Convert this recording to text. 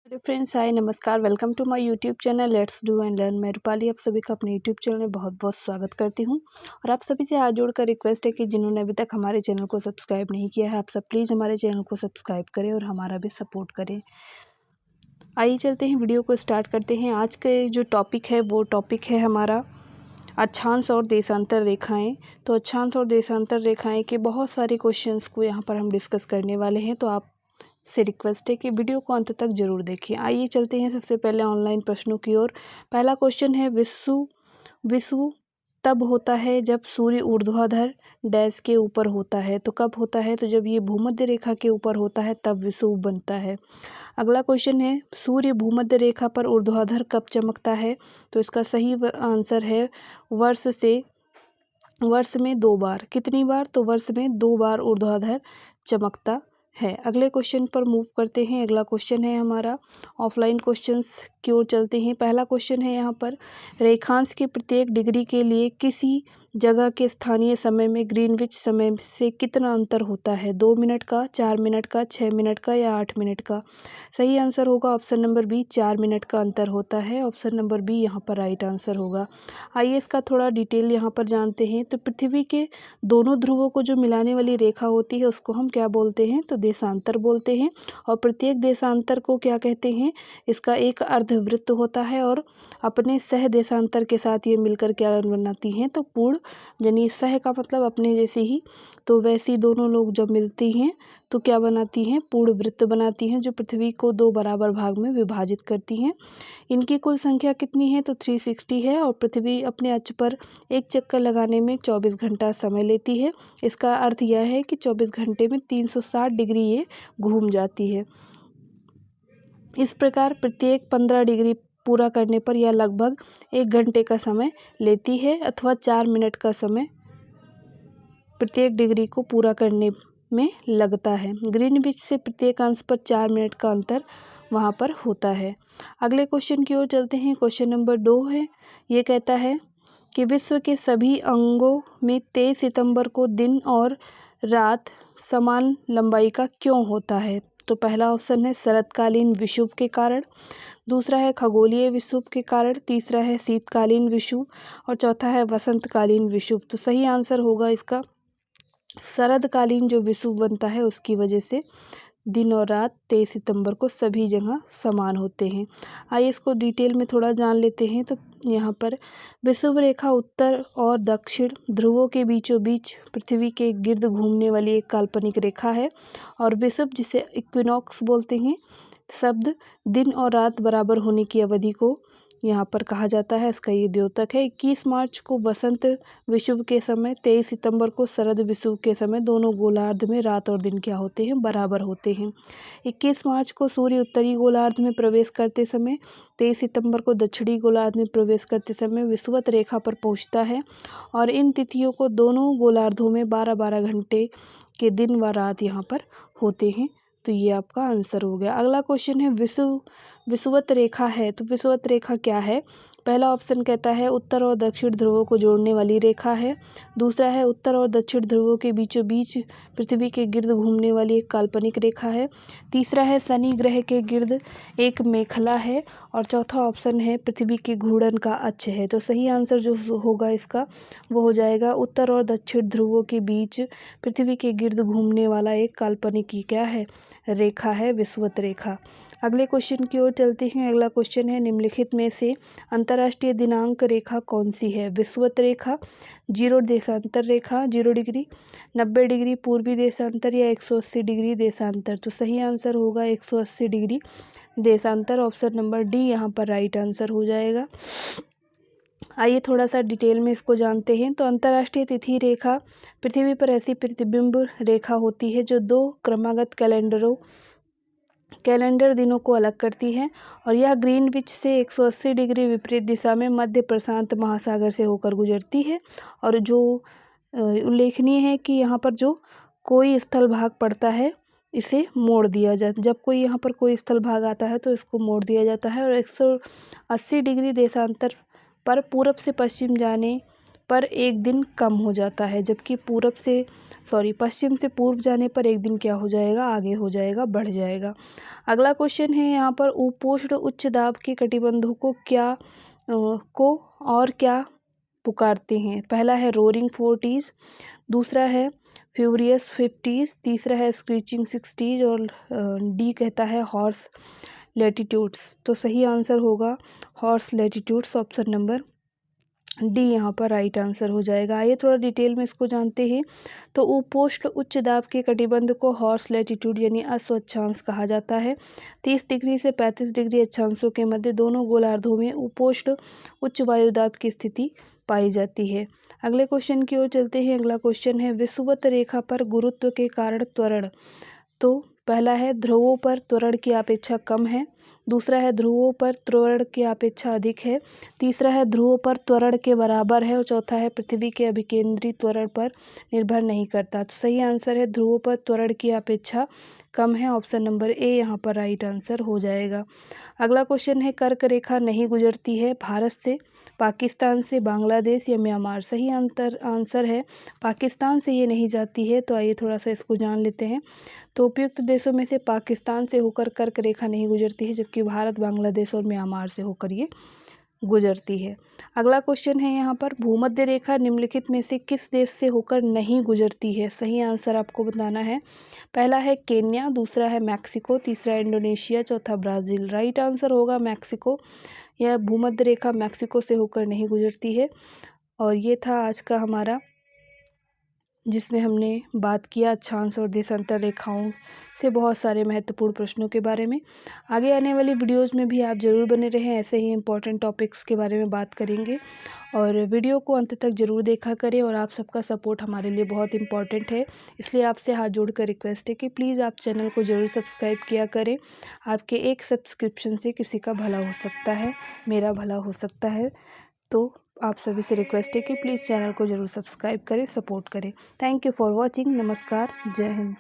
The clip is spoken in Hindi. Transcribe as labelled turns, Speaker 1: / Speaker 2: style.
Speaker 1: हेलो फ्रेंड्स, हाय, नमस्कार। Welcome to my YouTube channel let's do and learn. मैं रूपाली आप सभी का अपने यूट्यूब चैनल में बहुत बहुत स्वागत करती हूं। और आप सभी से हाथ जोड़कर रिक्वेस्ट है कि जिन्होंने अभी तक हमारे चैनल को सब्सक्राइब नहीं किया है, आप सब प्लीज़ हमारे चैनल को सब्सक्राइब करें और हमारा भी सपोर्ट करें। आइए चलते हैं, वीडियो को स्टार्ट करते हैं। आज के जो टॉपिक है वो टॉपिक है हमारा अक्षांश और देशांतर रेखाएं। तो अक्षांश और देशांतर रेखाएं के बहुत सारे क्वेश्चंस को यहाँ पर हम डिस्कस करने वाले हैं, तो आप से रिक्वेस्ट है कि वीडियो को अंत तक जरूर देखिए। आइए चलते हैं सबसे पहले ऑनलाइन प्रश्नों की ओर। पहला क्वेश्चन है, विश्व तब होता है जब सूर्य ऊर्ध्वाधर डैश के ऊपर होता है। तो कब होता है? तो जब ये भूमध्य रेखा के ऊपर होता है तब विषुव बनता है। अगला क्वेश्चन है, सूर्य भूमध्य रेखा पर ऊर्ध्वाधर कब चमकता है? तो इसका सही आंसर है वर्ष में 2 बार। कितनी बार? तो वर्ष में 2 बार ऊर्ध्वाधर चमकता है। अगले क्वेश्चन पर मूव करते हैं। अगला क्वेश्चन है हमारा ऑफलाइन क्वेश्चंस की ओर चलते हैं। पहला क्वेश्चन है यहाँ पर, रेखांश के प्रत्येक डिग्री के लिए किसी जगह के स्थानीय समय में ग्रीनविच समय से कितना अंतर होता है? 2 मिनट का, 4 मिनट का, 6 मिनट का या 8 मिनट का? सही आंसर होगा ऑप्शन नंबर बी, 4 मिनट का अंतर होता है। ऑप्शन नंबर बी यहाँ पर राइट आंसर होगा। आइए इसका थोड़ा डिटेल यहाँ पर जानते हैं। तो पृथ्वी के दोनों ध्रुवों को जो मिलाने वाली रेखा होती है उसको हम क्या बोलते हैं? तो देशांतर बोलते हैं। और प्रत्येक देशांतर को क्या कहते हैं? इसका एक अर्धवृत्त होता है और अपने सह देशांतर के साथ ये मिलकर क्या बनाती हैं? तो पूर्ण, यानी सह का मतलब अपने जैसे ही, तो वैसी दोनों लोग जब मिलती हैं तो क्या बनाती हैं? पूर्ण वृत्त बनाती हैं, जो पृथ्वी को 2 बराबर भाग में विभाजित करती हैं। इनकी कुल संख्या कितनी है? तो 360 है। और पृथ्वी अपने अक्ष पर एक चक्कर लगाने में 24 घंटा समय लेती है। इसका अर्थ यह है कि 24 घंटे में 360 डिग्री ये घूम जाती है। इस प्रकार प्रत्येक 15 डिग्री पूरा करने पर यह लगभग 1 घंटे का समय लेती है, अथवा 4 मिनट का समय प्रत्येक डिग्री को पूरा करने में लगता है। ग्रीनविच से प्रत्येक अंश पर 4 मिनट का अंतर वहाँ पर होता है। अगले क्वेश्चन की ओर चलते हैं। क्वेश्चन नंबर 2 है, ये कहता है कि विश्व के सभी अंगों में 23 सितंबर को दिन और रात समान लंबाई का क्यों होता है? तो पहला ऑप्शन है शरतकालीन विषुव के कारण, दूसरा है खगोलीय विषुव के कारण, तीसरा है शीतकालीन विषुव और चौथा है वसंतकालीन विषुव। तो सही आंसर होगा इसका शरदकालीन जो विषुव बनता है उसकी वजह से दिन और रात 23 सितंबर को सभी जगह समान होते हैं। आइए इसको डिटेल में थोड़ा जान लेते हैं। तो यहाँ पर विषुव रेखा उत्तर और दक्षिण ध्रुवों के बीचों बीच पृथ्वी के गिर्द घूमने वाली एक काल्पनिक रेखा है। और विषुव, जिसे इक्विनॉक्स बोलते हैं, शब्द दिन और रात बराबर होने की अवधि को यहाँ पर कहा जाता है। इसका ये द्योतक है। 21 मार्च को वसंत विषुव के समय, 23 सितंबर को शरद विषुव के समय दोनों गोलार्ध में रात और दिन क्या होते हैं? बराबर होते हैं। 21 मार्च को सूर्य उत्तरी गोलार्ध में प्रवेश करते समय, 23 सितंबर को दक्षिणी गोलार्ध में प्रवेश करते समय विषुवत रेखा पर पहुँचता है। और इन तिथियों को दोनों गोलार्धों में 12-12 घंटे के दिन व रात यहाँ पर होते हैं। तो ये आपका आंसर हो गया। अगला क्वेश्चन है, विषुवत रेखा है तो विषुवत रेखा क्या है? पहला ऑप्शन कहता है उत्तर और दक्षिण ध्रुवों को जोड़ने वाली रेखा है। दूसरा है उत्तर और दक्षिण ध्रुवों के बीचों बीच पृथ्वी के गिर्द घूमने वाली एक काल्पनिक रेखा है। तीसरा है शनि ग्रह के गिर्द एक मेखला है। और चौथा ऑप्शन है पृथ्वी के घूर्णन का अक्ष है। तो सही आंसर जो होगा इसका वो हो जाएगा उत्तर और दक्षिण ध्रुवों के बीच पृथ्वी के गिर्द घूमने वाला एक काल्पनिक की क्या है? रेखा है विषुवत रेखा। अगले क्वेश्चन की ओर चलते हैं। अगला क्वेश्चन है, निम्नलिखित में से अंतर्राष्ट्रीय दिनांक रेखा कौन सी है? विषुवत रेखा, 0 देशांतर रेखा 0 डिग्री, 90 डिग्री पूर्वी देशांतर या 180 डिग्री देशांतर? तो सही आंसर होगा 180 डिग्री देशांतर। ऑप्शन नंबर डी यहाँ पर राइट आंसर हो जाएगा। आइए थोड़ा सा डिटेल में इसको जानते हैं। तो अंतर्राष्ट्रीय तिथि रेखा पृथ्वी पर ऐसी प्रतिबिंब रेखा होती है जो 2 क्रमागत कैलेंडर दिनों को अलग करती है। और यह ग्रीनविच से 180 डिग्री विपरीत दिशा में मध्य प्रशांत महासागर से होकर गुजरती है। और जो उल्लेखनीय है कि यहाँ पर जो कोई स्थल भाग पड़ता है इसे मोड़ दिया जाता, जब कोई यहाँ पर कोई स्थल भाग आता है तो इसको मोड़ दिया जाता है। और 180 डिग्री देशांतर पर पूरब से पश्चिम जाने पर एक दिन कम हो जाता है, जबकि पश्चिम से पूर्व जाने पर एक दिन क्या हो जाएगा, आगे हो जाएगा, बढ़ जाएगा। अगला क्वेश्चन है यहाँ पर उपोष्ण उच्च दाब के कटिबंधों को क्या पुकारते हैं। पहला है रोरिंग 40s, दूसरा है फ्यूरियस 50s, तीसरा है स्क्रीचिंग 60s और डी कहता है हॉर्स लैटिट्यूड्स। तो सही आंसर होगा horse latitudes, option number D यहाँ पर राइट आंसर हो जाएगा। आइए थोड़ा डिटेल में इसको जानते हैं। तो उपोष्ण उच्च दाब के कटिबंध को हॉर्स लैटिट्यूड यानी अस्वच्छांश कहा जाता है। 30 डिग्री से 35 डिग्री अक्षांशों के मध्य दोनों गोलार्धों में उपोष्ण उच्च वायुदाब की स्थिति पाई जाती है। अगले क्वेश्चन की ओर चलते हैं। अगला क्वेश्चन है विषुवत रेखा पर गुरुत्व के कारण त्वरण। तो पहला है ध्रुवों पर त्वरण की अपेक्षा कम है, दूसरा है ध्रुवों पर त्वरण की अपेक्षा अधिक है, तीसरा है ध्रुवों पर त्वरण के बराबर है और चौथा है पृथ्वी के अभिकेंद्री त्वरण पर निर्भर नहीं करता। तो सही आंसर है ध्रुवों पर त्वरण की अपेक्षा कम है, ऑप्शन नंबर ए यहाँ पर राइट आंसर हो जाएगा। अगला क्वेश्चन है कर्क रेखा नहीं गुजरती है भारत से, पाकिस्तान से, बांग्लादेश या म्यांमार। सही आंसर है पाकिस्तान से ये नहीं जाती है। तो आइए थोड़ा सा इसको जान लेते हैं। तो उपयुक्त देशों में से पाकिस्तान से होकर कर्क रेखा नहीं गुजरती है, जबकि भारत, बांग्लादेश और म्यांमार से होकर ये गुजरती है। अगला क्वेश्चन है यहाँ पर भूमध्य रेखा निम्नलिखित में से किस देश से होकर नहीं गुजरती है। सही आंसर आपको बताना है। पहला है केन्या, दूसरा है मैक्सिको, तीसरा है इंडोनेशिया, चौथा ब्राज़ील। राइट आंसर होगा मैक्सिको। यह भूमध्य रेखा मैक्सिको से होकर नहीं गुजरती है। और ये था आज का हमारा, जिसमें हमने बात किया अक्षांश और देशांतर रेखाओं से बहुत सारे महत्वपूर्ण प्रश्नों के बारे में। आगे आने वाली वीडियोज़ में भी आप ज़रूर बने रहें, ऐसे ही इम्पोर्टेंट टॉपिक्स के बारे में बात करेंगे। और वीडियो को अंत तक ज़रूर देखा करें और आप सबका सपोर्ट हमारे लिए बहुत इम्पॉर्टेंट है, इसलिए आपसे हाथ जोड़कर रिक्वेस्ट है कि प्लीज़ आप चैनल को ज़रूर सब्सक्राइब किया करें। आपके एक सब्सक्रिप्शन से किसी का भला हो सकता है, मेरा भला हो सकता है। तो आप सभी से रिक्वेस्ट है कि प्लीज़ चैनल को ज़रूर सब्सक्राइब करें, सपोर्ट करें। Thank you for watching. नमस्कार, जय हिंद।